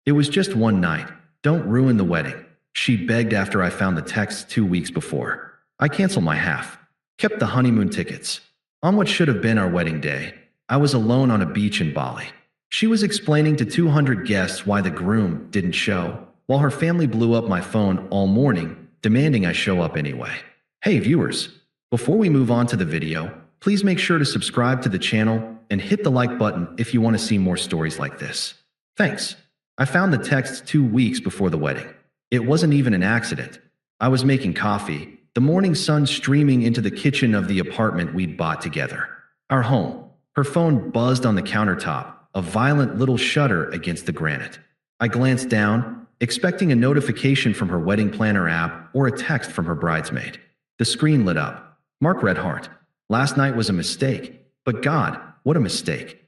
It was just one night. Don't ruin the wedding, she begged after I found the text 2 weeks before. I canceled my half. Kept the honeymoon tickets. On what should have been our wedding day, I was alone on a beach in Bali. She was explaining to 200 guests why the groom didn't show, while her family blew up my phone all morning, demanding I show up anyway. Hey viewers, before we move on to the video, please make sure to subscribe to the channel and hit the like button if you want to see more stories like this. Thanks. I found the text 2 weeks before the wedding. It wasn't even an accident. I was making coffee, the morning sun streaming into the kitchen of the apartment we'd bought together. Our home. Her phone buzzed on the countertop, a violent little shudder against the granite. I glanced down, expecting a notification from her wedding planner app or a text from her bridesmaid. The screen lit up. Mark Redhart. Last night was a mistake, but God, what a mistake.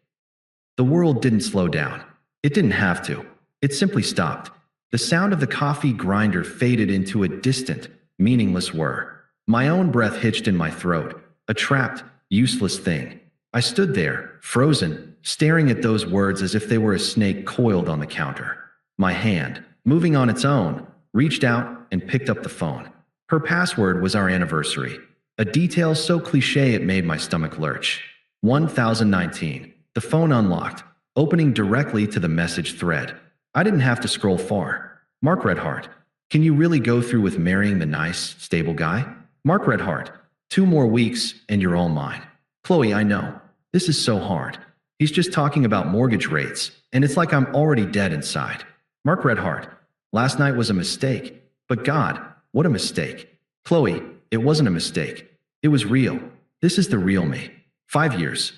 The world didn't slow down. It didn't have to. It simply stopped. The sound of the coffee grinder faded into a distant, meaningless whir. My own breath hitched in my throat, a trapped, useless thing. I stood there, frozen, staring at those words as if they were a snake coiled on the counter. My hand, moving on its own, reached out and picked up the phone. Her password was our anniversary, a detail so cliché it made my stomach lurch. 1019. The phone unlocked, opening directly to the message thread. I didn't have to scroll far. Mark Redhart. Can you really go through with marrying the nice, stable guy? Mark Redhart. 2 more weeks and you're all mine. Qley, I know. This is so hard. He's just talking about mortgage rates, and it's like I'm already dead inside. Mark Redhart. Last night was a mistake, but God, what a mistake. Qley, it wasn't a mistake. It was real. This is the real me. 5 years.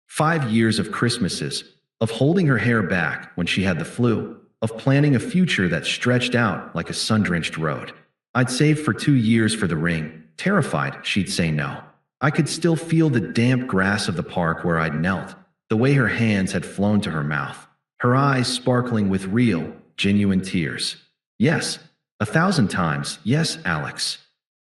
5 years of Christmases, of holding her hair back when she had the flu, of planning a future that stretched out like a sun-drenched road. I'd saved for 2 years for the ring, terrified she'd say no. I could still feel the damp grass of the park where I'd knelt, the way her hands had flown to her mouth, her eyes sparkling with real, genuine tears. Yes, 1,000 times, yes, Alex.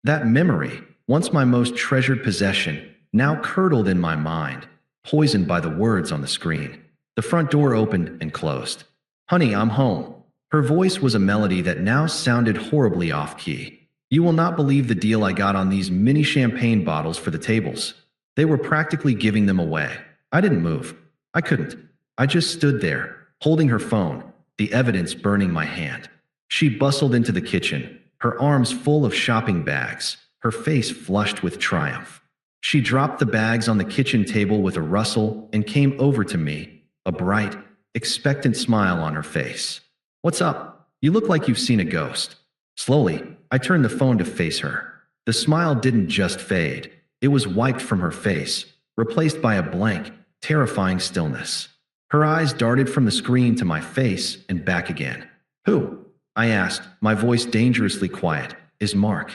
That memory, once my most treasured possession, now curdled in my mind, poisoned by the words on the screen. The front door opened and closed. Honey, I'm home. Her voice was a melody that now sounded horribly off-key. You will not believe the deal I got on these mini champagne bottles for the tables. They were practically giving them away. I didn't move. I couldn't. I just stood there, holding her phone, the evidence burning my hand. She bustled into the kitchen, her arms full of shopping bags, her face flushed with triumph. She dropped the bags on the kitchen table with a rustle and came over to me, a bright, expectant smile on her face. What's up? You look like you've seen a ghost. Slowly, I turned the phone to face her. The smile didn't just fade. It was wiped from her face, replaced by a blank, terrifying stillness. Her eyes darted from the screen to my face and back again. Who? I asked, my voice dangerously quiet. Is Mark.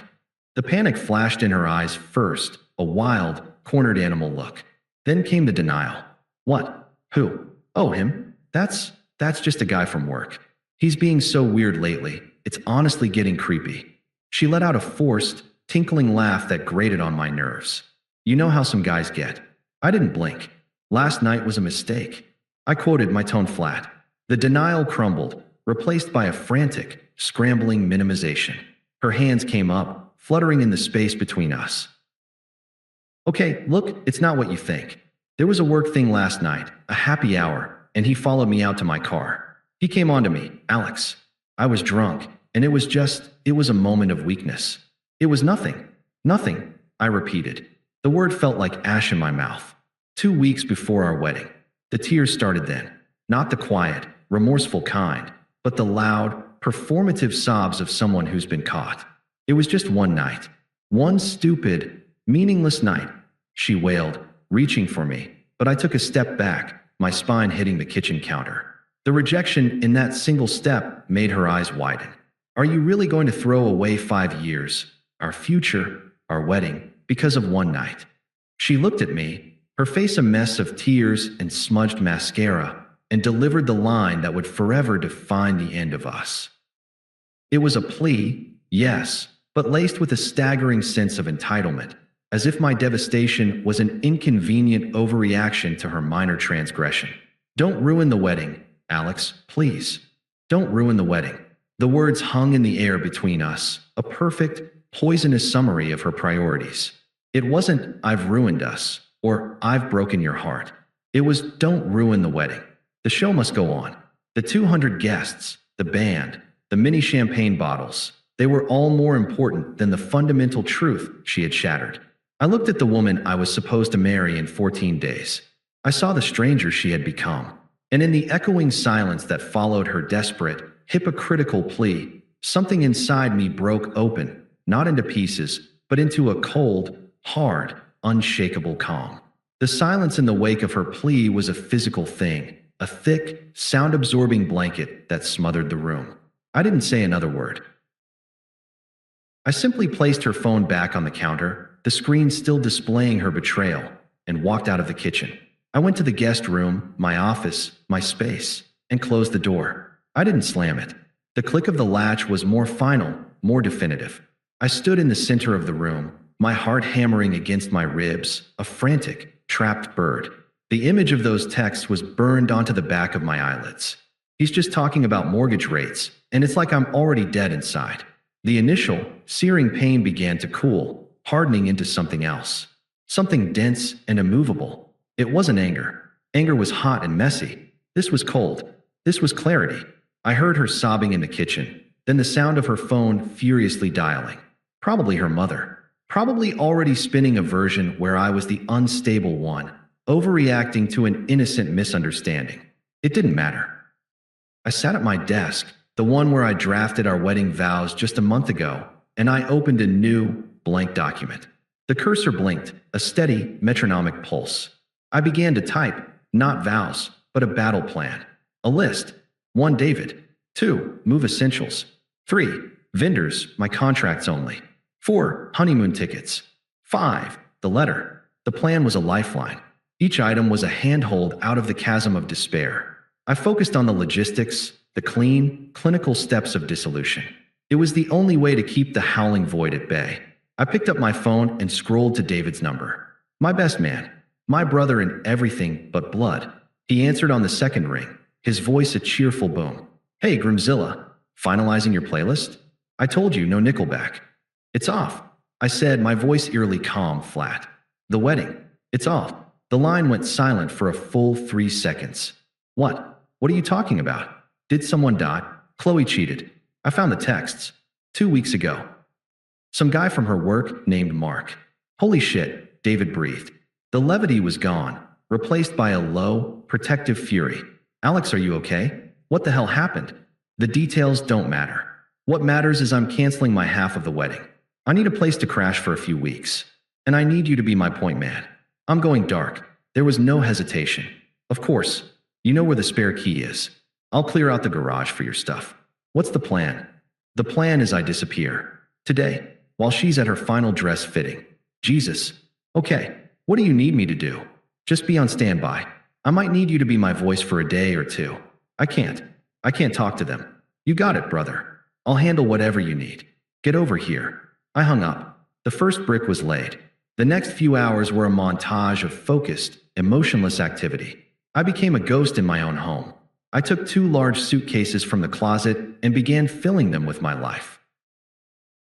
The panic flashed in her eyes first, a wild, cornered animal look. Then came the denial. What? Who? Oh, him? That's just a guy from work. He's being so weird lately. It's honestly getting creepy. She let out a forced, tinkling laugh that grated on my nerves. You know how some guys get. I didn't blink. Last night was a mistake. I quoted, my tone flat. The denial crumbled, replaced by a frantic, scrambling minimization. Her hands came up, fluttering in the space between us. Okay, look, it's not what you think. There was a work thing last night, a happy hour, and he followed me out to my car. He came on to me, Alex. I was drunk, and it was a moment of weakness. It was nothing. Nothing, I repeated. The word felt like ash in my mouth. 2 weeks before our wedding. The tears started then. Not the quiet, remorseful kind, but the loud, performative sobs of someone who's been caught. It was just one night. One stupid, meaningless night, she wailed, reaching for me, but I took a step back, my spine hitting the kitchen counter. The rejection in that single step made her eyes widen. Are you really going to throw away 5 years, our future, our wedding, because of one night? She looked at me, her face a mess of tears and smudged mascara, and delivered the line that would forever define the end of us. It was a plea, yes, but laced with a staggering sense of entitlement, as if my devastation was an inconvenient overreaction to her minor transgression. Don't ruin the wedding, Alex, please. Don't ruin the wedding. The words hung in the air between us, a perfect, poisonous summary of her priorities. It wasn't, "I've ruined us," or "I've broken your heart." It was, "Don't ruin the wedding. The show must go on." The 200 guests, the band, the mini champagne bottles, they were all more important than the fundamental truth she had shattered. I looked at the woman I was supposed to marry in 14 days. I saw the stranger she had become. And in the echoing silence that followed her desperate, hypocritical plea, something inside me broke open, not into pieces, but into a cold, hard, unshakable calm. The silence in the wake of her plea was a physical thing, a thick, sound-absorbing blanket that smothered the room. I didn't say another word. I simply placed her phone back on the counter, the screen still displaying her betrayal, and walked out of the kitchen. I went to the guest room, my office, my space, and closed the door. I didn't slam it. The click of the latch was more final, more definitive. I stood in the center of the room, my heart hammering against my ribs, a frantic, trapped bird. The image of those texts was burned onto the back of my eyelids. He's just talking about mortgage rates, and it's like I'm already dead inside. The initial, searing pain began to cool, hardening into something else. Something dense and immovable. It wasn't anger. Anger was hot and messy. This was cold. This was clarity. I heard her sobbing in the kitchen, then the sound of her phone furiously dialing. Probably her mother. Probably already spinning a version where I was the unstable one, overreacting to an innocent misunderstanding. It didn't matter. I sat at my desk, the one where I drafted our wedding vows just a month ago, and I opened a new, blank document. The cursor blinked, a steady, metronomic pulse. I began to type, not vows, but a battle plan. A list. 1. David. 2. Move essentials. 3. Vendors, my contracts only. 4. Honeymoon tickets. 5. The letter. The plan was a lifeline. Each item was a handhold out of the chasm of despair. I focused on the logistics, the clean, clinical steps of dissolution. It was the only way to keep the howling void at bay. I picked up my phone and scrolled to David's number. My best man. My brother in everything but blood. He answered on the second ring, his voice a cheerful boom. "Hey, Grimzilla, finalizing your playlist? I told you, no Nickelback." "It's off," I said, my voice eerily calm, flat. "The wedding. It's off." The line went silent for a full 3 seconds. What? What are you talking about? Did someone die? Qley cheated. I found the texts. 2 weeks ago. Some guy from her work named Mark. Holy shit, David breathed. The levity was gone, replaced by a low, protective fury. "Alex, are you okay? What the hell happened?" "The details don't matter. What matters is I'm canceling my half of the wedding. I need a place to crash for a few weeks. And I need you to be my point man. I'm going dark." There was no hesitation. "Of course. You know where the spare key is. I'll clear out the garage for your stuff." "What's the plan?" "The plan is I disappear. Today, while she's at her final dress fitting." "Jesus. Okay. What do you need me to do?" "Just be on standby. I might need you to be my voice for a day or two." I can't talk to them." "You got it, brother. I'll handle whatever you need. Get over here." I hung up. The first brick was laid. The next few hours were a montage of focused, emotionless activity. I became a ghost in my own home. I took 2 large suitcases from the closet and began filling them with my life.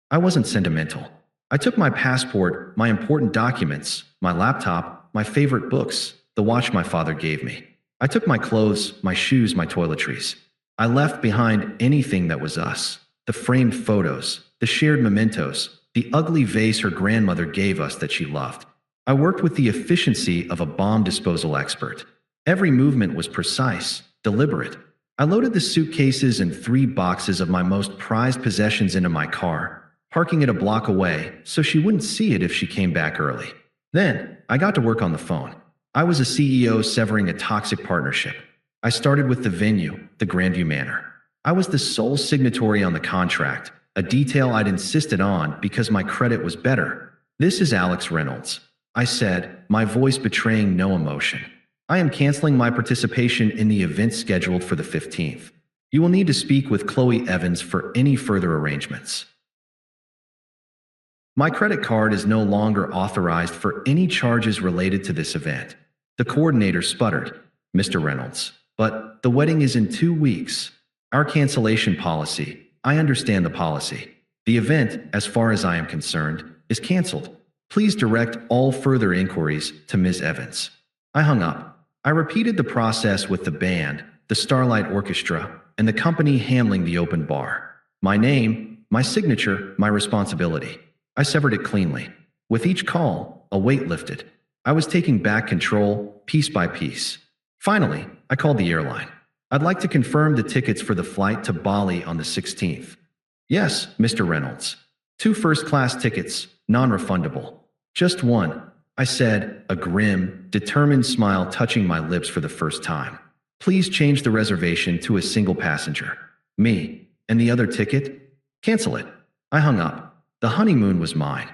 I wasn't sentimental. I took my passport, my important documents, my laptop, my favorite books, the watch my father gave me. I took my clothes, my shoes, my toiletries. I left behind anything that was us. The framed photos, the shared mementos, the ugly vase her grandmother gave us that she loved. I worked with the efficiency of a bomb disposal expert. Every movement was precise, deliberate. I loaded the suitcases and 3 boxes of my most prized possessions into my car, parking it a block away so she wouldn't see it if she came back early. Then, I got to work on the phone. I was a CEO severing a toxic partnership. I started with the venue, the Grandview Manor. I was the sole signatory on the contract, a detail I'd insisted on because my credit was better. "This is Alex Reynolds," I said, my voice betraying no emotion. "I am canceling my participation in the event scheduled for the 15th. You will need to speak with Chloe Evans for any further arrangements. My credit card is no longer authorized for any charges related to this event." The coordinator sputtered, "Mr. Reynolds, but the wedding is in 2 weeks." Our cancellation policy. I understand the policy. The event, as far as I am concerned, is canceled. Please direct all further inquiries to Ms. Evans. I hung up. I repeated the process with the band, the Starlight Orchestra, and the company handling the open bar. My name, my signature, my responsibility. I severed it cleanly. With each call, a weight lifted. I was taking back control, piece by piece. Finally, I called the airline. I'd like to confirm the tickets for the flight to Bali on the 16th. Yes, Mr. Reynolds. 2 first-class tickets, non-refundable. Just one, I said, a grim, determined smile touching my lips for the first time. Please change the reservation to a single passenger. Me. And the other ticket? Cancel it. I hung up. The honeymoon was mine.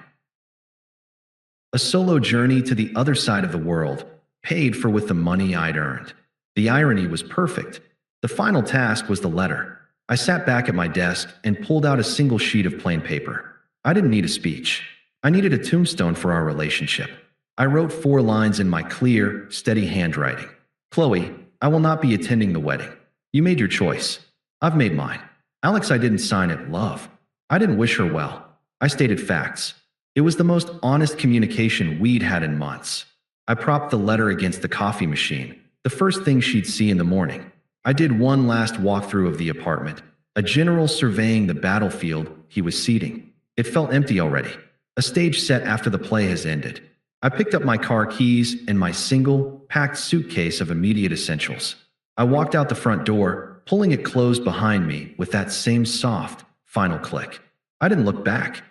A solo journey to the other side of the world, paid for with the money I'd earned. The irony was perfect. The final task was the letter. I sat back at my desk and pulled out a single sheet of plain paper. I didn't need a speech. I needed a tombstone for our relationship. I wrote 4 lines in my clear, steady handwriting. Qley, I will not be attending the wedding. You made your choice. I've made mine. Alex, I didn't sign it, love. I didn't wish her well. I stated facts. It was the most honest communication we'd had in months. I propped the letter against the coffee machine, the first thing she'd see in the morning. I did one last walkthrough of the apartment, a general surveying the battlefield he was seeding. It felt empty already, a stage set after the play has ended. I picked up my car keys and my single, packed suitcase of immediate essentials. I walked out the front door, pulling it closed behind me with that same soft, final click. I didn't look back.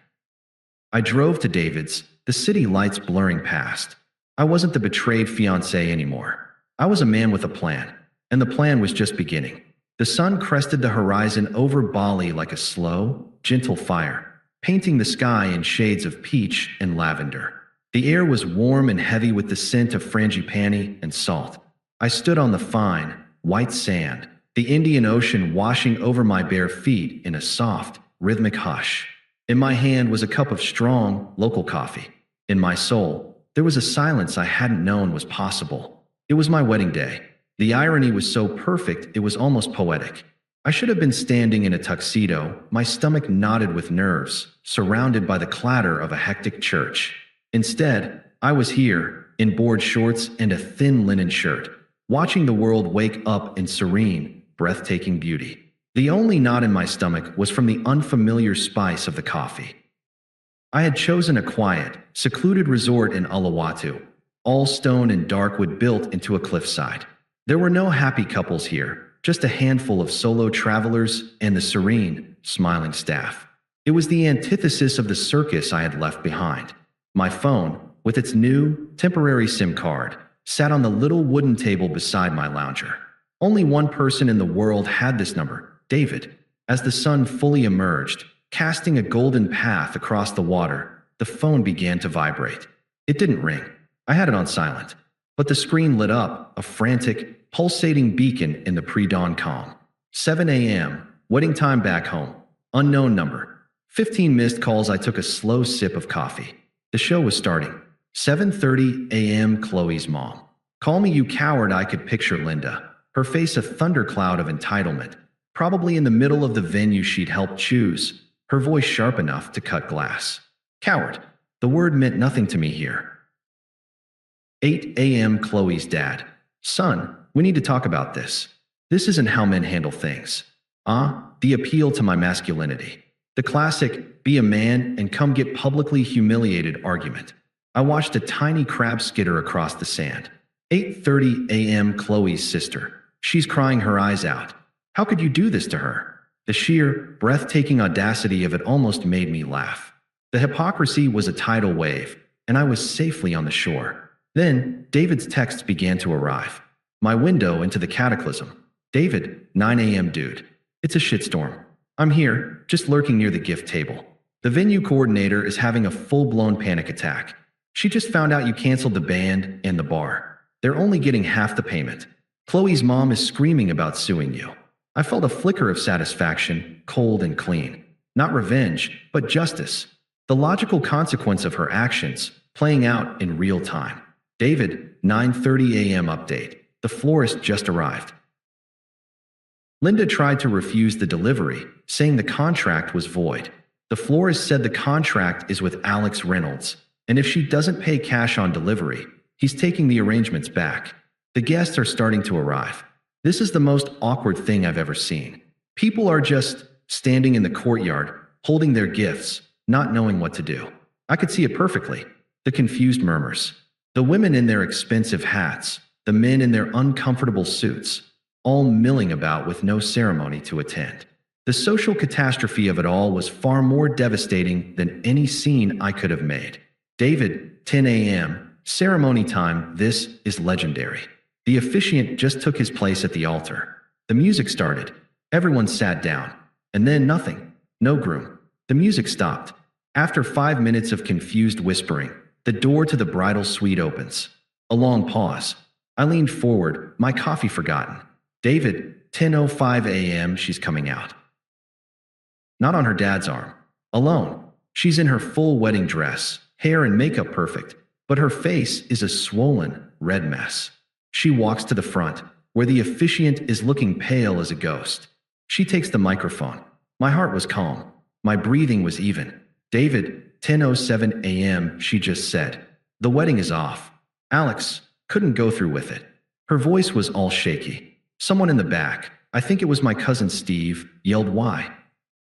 I drove to David's, the city lights blurring past. I wasn't the betrayed fiancé anymore. I was a man with a plan, and the plan was just beginning. The sun crested the horizon over Bali like a slow, gentle fire, painting the sky in shades of peach and lavender. The air was warm and heavy with the scent of frangipani and salt. I stood on the fine, white sand, the Indian Ocean washing over my bare feet in a soft, rhythmic hush. In my hand was a cup of strong, local coffee. In my soul, there was a silence I hadn't known was possible. It was my wedding day. The irony was so perfect it was almost poetic. I should have been standing in a tuxedo, my stomach knotted with nerves, surrounded by the clatter of a hectic church. Instead, I was here, in board shorts and a thin linen shirt, watching the world wake up in serene, breathtaking beauty. The only knot in my stomach was from the unfamiliar spice of the coffee. I had chosen a quiet, secluded resort in Uluwatu, all stone and dark wood built into a cliffside. There were no happy couples here, just a handful of solo travelers and the serene, smiling staff. It was the antithesis of the circus I had left behind. My phone, with its new, temporary SIM card, sat on the little wooden table beside my lounger. Only one person in the world had this number, David. As the sun fully emerged, casting a golden path across the water, the phone began to vibrate. It didn't ring. I had it on silent. But the screen lit up, a frantic, pulsating beacon in the pre-dawn calm. 7 a.m., wedding time back home. Unknown number. 15 missed calls. I took a slow sip of coffee. The show was starting. 7:30 a.m. Qley's mom. Call me you coward. I could picture Linda, her face a thundercloud of entitlement, probably in the middle of the venue she'd helped choose, her voice sharp enough to cut glass. Coward. The word meant nothing to me here. 8 a.m. Qley's dad. Son, we need to talk about this. This isn't how men handle things. The appeal to my masculinity. The classic, be a man and come get publicly humiliated argument. I watched a tiny crab skitter across the sand. 8:30 a.m. Qley's sister. She's crying her eyes out. How could you do this to her? The sheer, breathtaking audacity of it almost made me laugh. The hypocrisy was a tidal wave, and I was safely on the shore. Then, David's texts began to arrive. My window into the cataclysm. David, 9 a.m. dude. It's a shitstorm. I'm here, just lurking near the gift table. The venue coordinator is having a full-blown panic attack. She just found out you canceled the band and the bar. They're only getting half the payment. Qley's mom is screaming about suing you. I felt a flicker of satisfaction, cold and clean. Not revenge, but justice. The logical consequence of her actions, playing out in real time. David, 9:30 a.m. update. The florist just arrived. Linda tried to refuse the delivery, saying the contract was void. The florist said the contract is with Alex Reynolds, and if she doesn't pay cash on delivery, he's taking the arrangements back. The guests are starting to arrive. This is the most awkward thing I've ever seen. People are just standing in the courtyard, holding their gifts, not knowing what to do. I could see it perfectly. The confused murmurs. The women in their expensive hats, the men in their uncomfortable suits, all milling about with no ceremony to attend. The social catastrophe of it all was far more devastating than any scene I could have made. David, 10 a.m., ceremony time, this is legendary. The officiant just took his place at the altar. The music started. Everyone sat down. And then nothing. No groom. The music stopped. After 5 minutes of confused whispering, the door to the bridal suite opens. A long pause. I leaned forward, my coffee forgotten. David, 10:05 a.m., she's coming out. Not on her dad's arm. Alone. She's in her full wedding dress, hair and makeup perfect, but her face is a swollen, red mess. She walks to the front, where the officiant is looking pale as a ghost. She takes the microphone. My heart was calm. My breathing was even. David, 10:07 a.m., she just said. The wedding is off. Alex couldn't go through with it. Her voice was all shaky. Someone in the back, I think it was my cousin Steve, yelled why.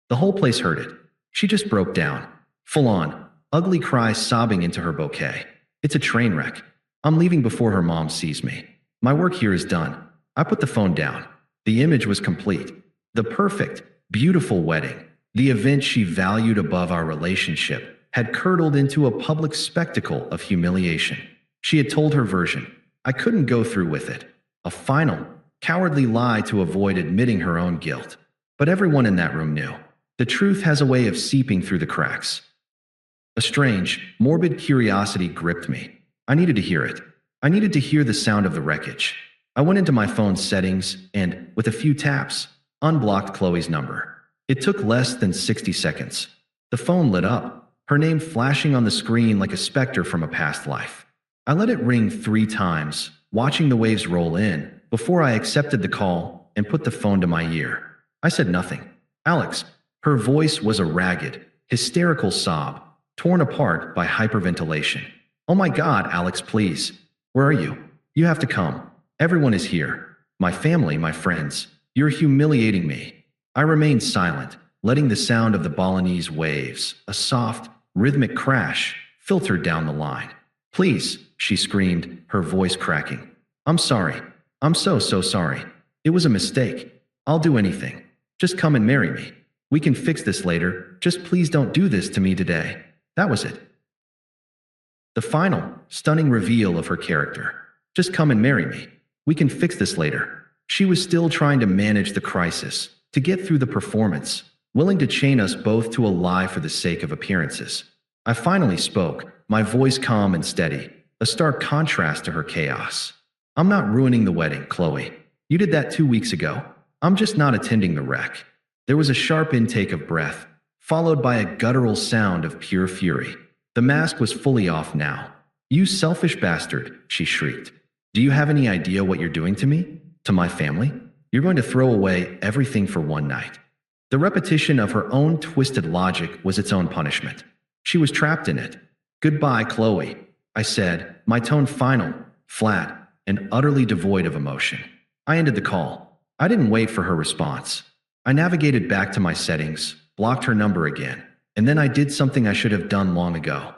The whole place heard it. She just broke down. Full on, ugly cries sobbing into her bouquet. It's a train wreck. I'm leaving before her mom sees me. My work here is done. I put the phone down. The image was complete. The perfect, beautiful wedding. The event she valued above our relationship had curdled into a public spectacle of humiliation. She had told her version. I couldn't go through with it. A final, cowardly lie to avoid admitting her own guilt. But everyone in that room knew. The truth has a way of seeping through the cracks. A strange, morbid curiosity gripped me. I needed to hear it. I needed to hear the sound of the wreckage. I went into my phone's settings and, with a few taps, unblocked Qley's number. It took less than 60 seconds. The phone lit up, her name flashing on the screen like a specter from a past life. I let it ring 3 times, watching the waves roll in, before I accepted the call and put the phone to my ear. I said nothing. Alex. Her voice was a ragged, hysterical sob, torn apart by hyperventilation. Oh my God, Alex, please. Where are you? You have to come. Everyone is here. My family, my friends. You're humiliating me. I remained silent, letting the sound of the Balinese waves, a soft, rhythmic crash, filter down the line. Please, she screamed, her voice cracking. I'm sorry. I'm so sorry. It was a mistake. I'll do anything. Just come and marry me. We can fix this later. Just please don't do this to me today. That was it. The final, stunning reveal of her character. Just come and marry me. We can fix this later. She was still trying to manage the crisis, to get through the performance, willing to chain us both to a lie for the sake of appearances. I finally spoke, my voice calm and steady, a stark contrast to her chaos. I'm not ruining the wedding, Qley. You did that 2 weeks ago. I'm just not attending the wreck. There was a sharp intake of breath, followed by a guttural sound of pure fury. The mask was fully off now. You selfish bastard, she shrieked. Do you have any idea what you're doing to me? To my family? You're going to throw away everything for one night. The repetition of her own twisted logic was its own punishment. She was trapped in it. Goodbye, Qley, I said, my tone final, flat, and utterly devoid of emotion. I ended the call. I didn't wait for her response. I navigated back to my settings, blocked her number again, and then I did something I should have done long ago.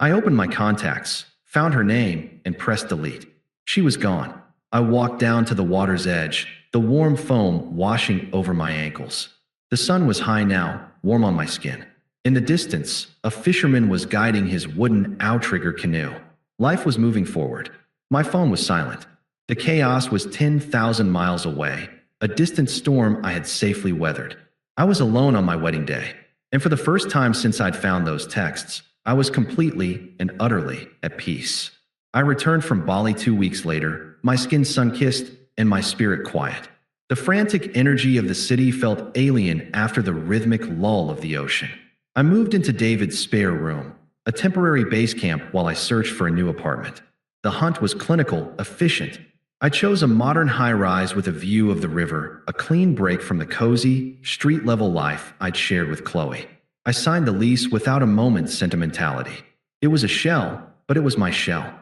I opened my contacts, found her name, and pressed delete. She was gone. I walked down to the water's edge, the warm foam washing over my ankles. The sun was high now, warm on my skin. In the distance, a fisherman was guiding his wooden outrigger canoe. Life was moving forward. My phone was silent. The chaos was 10,000 miles away, a distant storm I had safely weathered. I was alone on my wedding day, and for the first time since I'd found those texts, I was completely and utterly at peace. I returned from Bali 2 weeks later, my skin sun-kissed and my spirit quiet. The frantic energy of the city felt alien after the rhythmic lull of the ocean. I moved into David's spare room, a temporary base camp while I searched for a new apartment. The hunt was clinical, efficient, I chose a modern high-rise with a view of the river, a clean break from the cozy, street-level life I'd shared with Qley. I signed the lease without a moment's sentimentality. It was a shell, but it was my shell.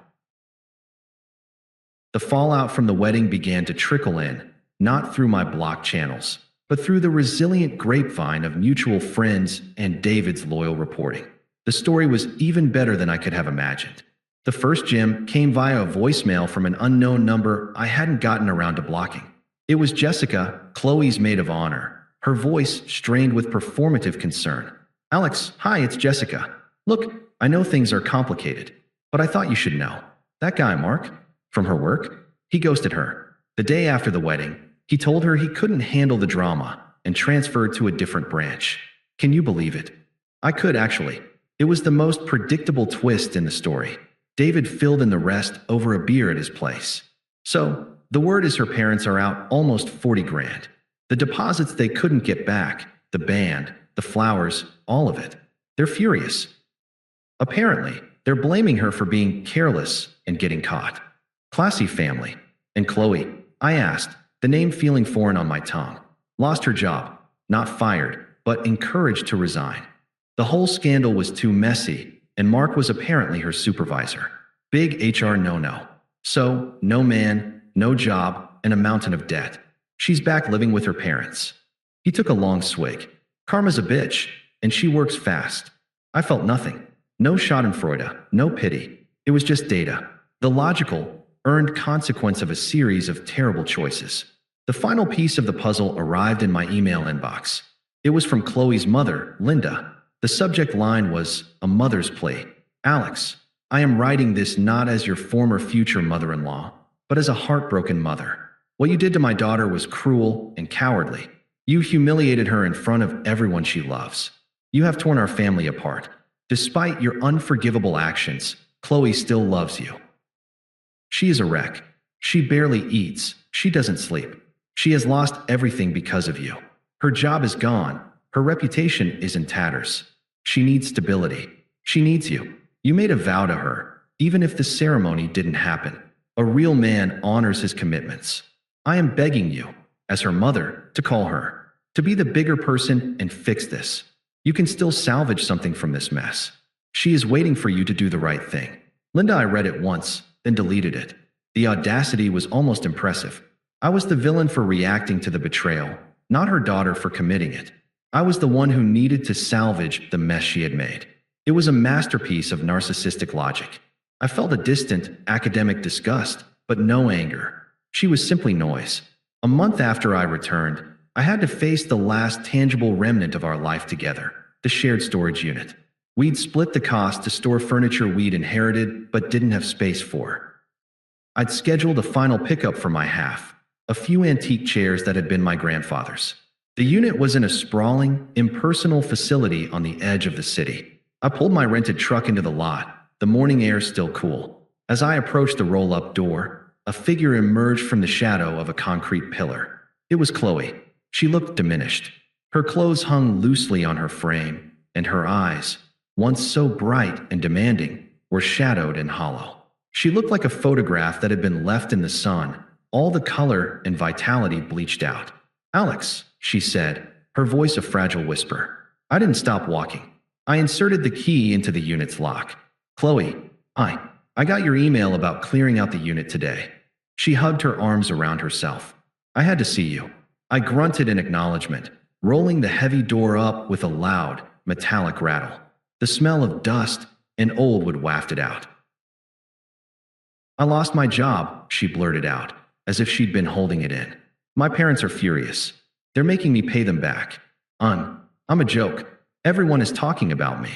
The fallout from the wedding began to trickle in, not through my blocked channels, but through the resilient grapevine of mutual friends and David's loyal reporting. The story was even better than I could have imagined. The first gem came via a voicemail from an unknown number I hadn't gotten around to blocking. It was Jessica, Qley's maid of honor, her voice strained with performative concern. "Alex, hi, it's Jessica. Look, I know things are complicated, but I thought you should know. That guy, Mark, from her work, he ghosted her. The day after the wedding, he told her he couldn't handle the drama and transferred to a different branch. Can you believe it?" I could, actually. It was the most predictable twist in the story. David filled in the rest over a beer at his place. So, the word is her parents are out almost 40 grand. The deposits they couldn't get back, the band, the flowers, all of it. They're furious. Apparently, they're blaming her for being careless and getting caught. Classy family. And Qley, I asked, the name feeling foreign on my tongue. Lost her job. Not fired, but encouraged to resign. The whole scandal was too messy, and Mark was apparently her supervisor. Big HR no-no. So, no man, no job, and a mountain of debt. She's back living with her parents. He took a long swig. Karma's a bitch, and she works fast. I felt nothing. No schadenfreude, no pity. It was just data. The logical, earned consequence of a series of terrible choices. The final piece of the puzzle arrived in my email inbox. It was from Qley's mother, Linda. The subject line was a mother's plea. "Alex, I am writing this not as your former future mother-in-law, but as a heartbroken mother. What you did to my daughter was cruel and cowardly. You humiliated her in front of everyone she loves. You have torn our family apart. Despite your unforgivable actions, Qley still loves you. She is a wreck. She barely eats. She doesn't sleep. She has lost everything because of you. Her job is gone. Her reputation is in tatters. She needs stability. She needs you. You made a vow to her, even if the ceremony didn't happen. A real man honors his commitments. I am begging you, as her mother, to call her, to be the bigger person and fix this. You can still salvage something from this mess. She is waiting for you to do the right thing." Linda, I read it once, then deleted it. The audacity was almost impressive. I was the villain for reacting to the betrayal, not her daughter for committing it. I was the one who needed to salvage the mess she had made. It was a masterpiece of narcissistic logic. I felt a distant, academic disgust, but no anger. She was simply noise. A month after I returned, I had to face the last tangible remnant of our life together, the shared storage unit. We'd split the cost to store furniture we'd inherited but didn't have space for. I'd scheduled a final pickup for my half, a few antique chairs that had been my grandfather's. The unit was in a sprawling, impersonal facility on the edge of the city. I pulled my rented truck into the lot, the morning air still cool. As I approached the roll-up door, a figure emerged from the shadow of a concrete pillar. It was Qley. She looked diminished. Her clothes hung loosely on her frame, and her eyes, once so bright and demanding, were shadowed and hollow. She looked like a photograph that had been left in the sun, all the color and vitality bleached out. "Alex," she said, her voice a fragile whisper. I didn't stop walking. I inserted the key into the unit's lock. "Qley, I got your email about clearing out the unit today." She hugged her arms around herself. "I had to see you." I grunted in acknowledgement, rolling the heavy door up with a loud, metallic rattle. The smell of dust and old wood wafted out. "I lost my job," she blurted out, as if she'd been holding it in. "My parents are furious. They're making me pay them back. I'm a joke. Everyone is talking about me."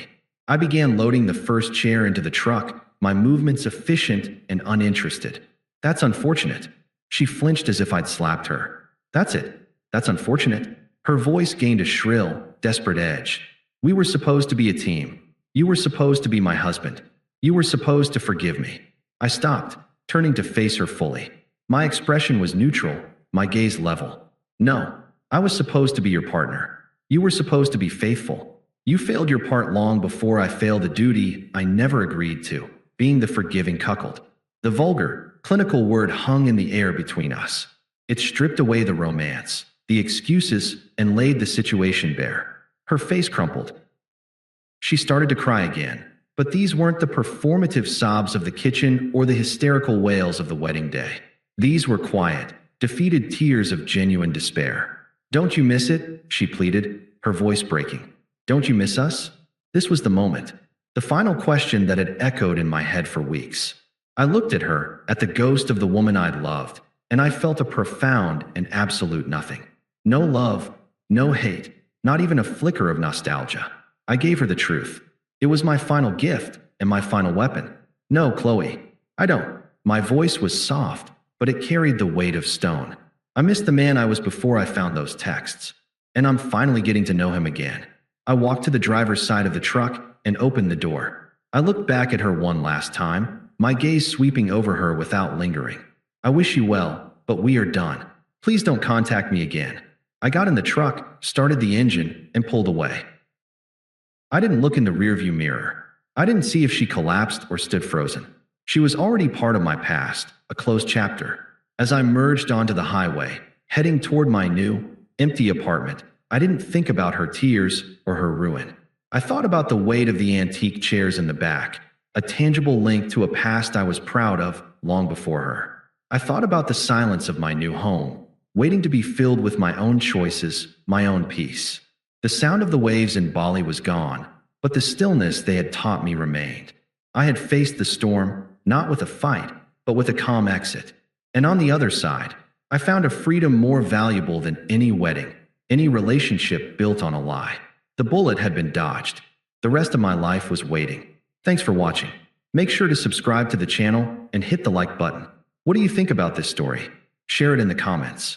I began loading the first chair into the truck, my movements efficient and uninterested. "That's unfortunate." She flinched as if I'd slapped her. "That's it. That's unfortunate." Her voice gained a shrill, desperate edge. "We were supposed to be a team. You were supposed to be my husband. You were supposed to forgive me." I stopped, turning to face her fully. My expression was neutral, my gaze level. "No, I was supposed to be your partner. You were supposed to be faithful. You failed your part long before I failed the duty I never agreed to, being the forgiving cuckold. The vulgar, clinical word hung in the air between us. It stripped away the romance, the excuses, and laid the situation bare. Her face crumpled. She started to cry again, but these weren't the performative sobs of the kitchen or the hysterical wails of the wedding day. These were quiet, defeated tears of genuine despair. "Don't you miss it?" she pleaded, her voice breaking. "Don't you miss us?" This was the moment, the final question that had echoed in my head for weeks. I looked at her, at the ghost of the woman I'd loved, and I felt a profound and absolute nothing. No love, no hate, not even a flicker of nostalgia. I gave her the truth. It was my final gift and my final weapon. "No, Qley, I don't." My voice was soft, but it carried the weight of stone. "I miss the man I was before I found those texts, and I'm finally getting to know him again." I walked to the driver's side of the truck and opened the door. I looked back at her one last time, my gaze sweeping over her without lingering. "I wish you well, but we are done. Please don't contact me again." I got in the truck, started the engine, and pulled away. I didn't look in the rearview mirror. I didn't see if she collapsed or stood frozen. She was already part of my past, a closed chapter. As I merged onto the highway, heading toward my new, empty apartment, I didn't think about her tears or her ruin. I thought about the weight of the antique chairs in the back, a tangible link to a past I was proud of long before her. I thought about the silence of my new home, waiting to be filled with my own choices, my own peace. The sound of the waves in Bali was gone, but the stillness they had taught me remained. I had faced the storm, not with a fight, but with a calm exit. And on the other side, I found a freedom more valuable than any wedding, any relationship built on a lie. The bullet had been dodged. The rest of my life was waiting. Thanks for watching. Make sure to subscribe to the channel and hit the like button. What do you think about this story? Share it in the comments.